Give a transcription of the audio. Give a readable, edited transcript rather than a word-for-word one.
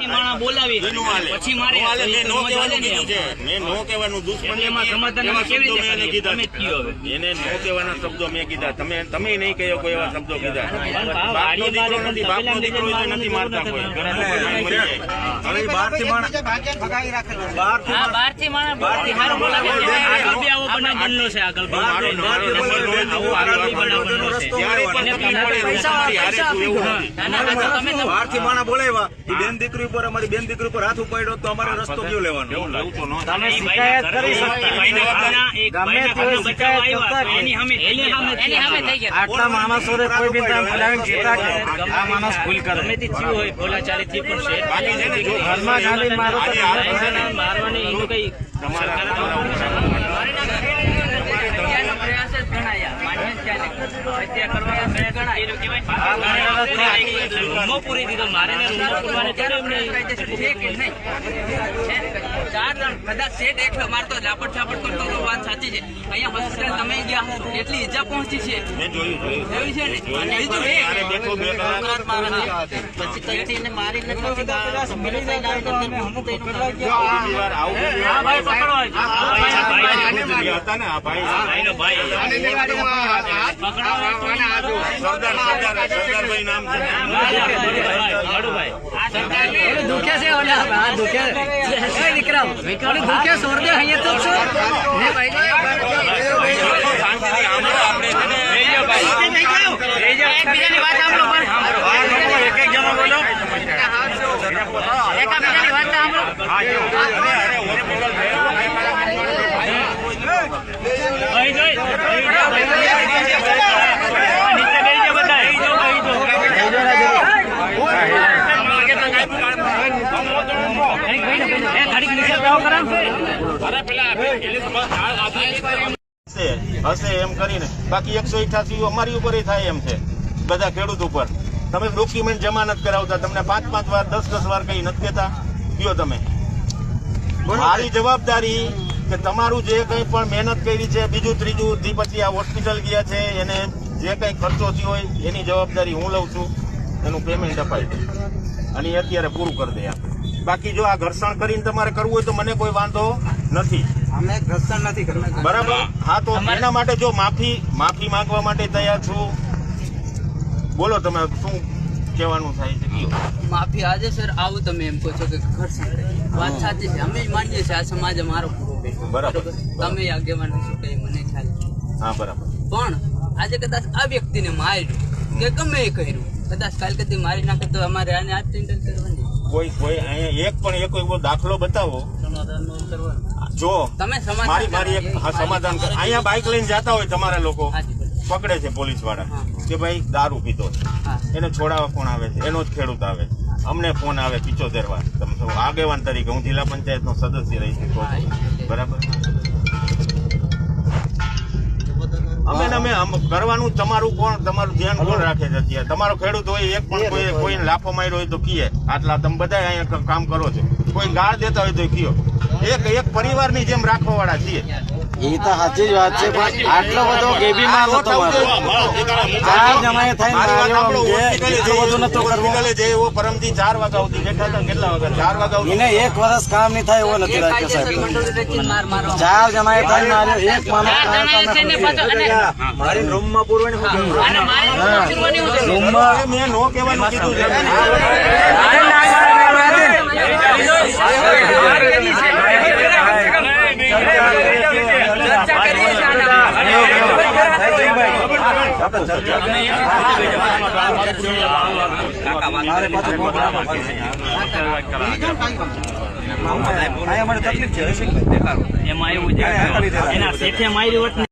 ભારતી માણા બોલાવી પછી મારે મેં નો કહેવાનું દુશ્મન એમાં સમાધાન કેવી રીતે કીધા એને નો કહેવાના શબ્દો મેં કીધા. તમે નહીં કહ્યો કોઈ એવા શબ્દો કીધા. બાપનો દીકરો નથી, બાપનો દીકરો નથી મારતા કોઈ. બહારથી માણા બહારથી હારો બોલાવી આગળ બી આવો બનાવ બનલો છે. આગળ બહારથી માણા બોલાવ્યા બેન દીકરી ઉપર, અમારી બેન દીકરી ઉપર હાથ ઉપાડ્યો તો અમારે રસ્તો કયો લેવાનો? તમે શિકાયત કરી આટલા માણસો કોઈ બી આ માણસ ભૂલ કરે હોય બોલાચાલી થી પણ ઘરમાં ગાલી મારો મારવાની એનું કઈ પૂરી દીધો મારે કદાચ સેટ એકલો મારતો ઝાપટ છાપટ કરતો તો વાત સાચી છે. અહીંયા હોસ્પિટલ તમે ગયા એટલી ઈજા પહોંચી છે એવી છે ને પછી મારી દુખ્યા છે ઓલા દુખ્યા વિક્રમ દુખ્યા છોડ દે અહીંયા તો છો ને ભાઈ એકબીજાની વાત સાંભળો એક એક જણો બોલો એકબીજાની વાત સાંભળો હશે એમ કરીને બાકી 188 અમારી ઉપર થાય એમ છે બધા ખેડૂત ઉપર. તમે ડોક્યુમેન્ટ જમા નથી કરાવતા, તમને 5-5 વાર 10-10 વાર કઈ નથી દેતા. કયો તમે મારી જવાબદારી કે તમારું જે કઈ પણ મહેનત કરી છે બીજું ત્રીજું થી પછી આ હોસ્પિટલ ગયા છે એને જે કઈ ખર્ચો થયો હોય એની જવાબદારી હું લઉં છું, એનું પેમેન્ટ અપાય છે અને અત્યારે પૂરું કરી દે. બાકી જો આ ઘર્ષણ કરીને તમારે કરવું હોય તો મને કોઈ વાંધો નથી, અમે ઘર્ષણ નથી કરવું. બરાબર? હા, તો એના માટે જો માફી માંગવા માટે તૈયાર છું. બોલો તમે શું કહેવાનું થાય છે? માફી આજે સર આવું તમે એમ કહો છો કે ઘર્ષણ વાત સાચી છે, અમે માનીએ છીએ આ સમાજ અમારો પૂરો બેઠો બરાબર. તમે આગેવાન છો કઈ મને ખ્યાલ છે. હા બરાબર. પણ આજે કદાચ આ વ્યક્તિને માર્યું કે ગમે એ કર્યું, કદાચ કાલ કદી મારી નાખે તો અમારે આને આ ટેન્ડર કરવાની કોઈ અહીંયા એક પણ એવો દાખલો બતાવો જો તમે મારી એક સમાધાન કર. અહીંયા બાઇક લઈને જતા હોય તમારા લોકો પકડે છે પોલીસ વાળા કે ભાઈ દારૂ પીતો છે, એને છોડાવવા ફોન આવે છે, એનો જ ખેડૂત આવે, અમને ફોન આવે 75 વાર. તમે આગેવાન તરીકે હું જિલ્લા પંચાયત નો સદસ્ય રહી છું બરાબર. અમે કરવાનું તમારું ધ્યાન કોણ રાખે છે અત્યારે? તમારો ખેડૂત હોય એક પણ કોઈને લાફો માર્યો હોય તો કીએ આટલા તમે બધા અહીંયા કામ કરો છો, કોઈ ગાળ દેતા હોય તો કયો. એક પરિવારની જેમ રાખવા વાળા છીએ. એ તો સાચી જ વાત છે, પણ આટલો બધો ગેબીમાં નતો એવો પરમથી 4 વાગ્યા સુધી બેઠા હતા. કેટલા વાગ્યા? 4 વાગ્યા એને 1 વર્ષ કામ નહીં થાય એવો નથી રાખ્યો સાહેબ. 4 જણાએ થાય માર્યો, એક માણસ મારી રૂમમાં પૂરવાની રૂમમાં મેં નો કહેવાનું કીધું છે. એમાં એવું એના શેઠે માર્યું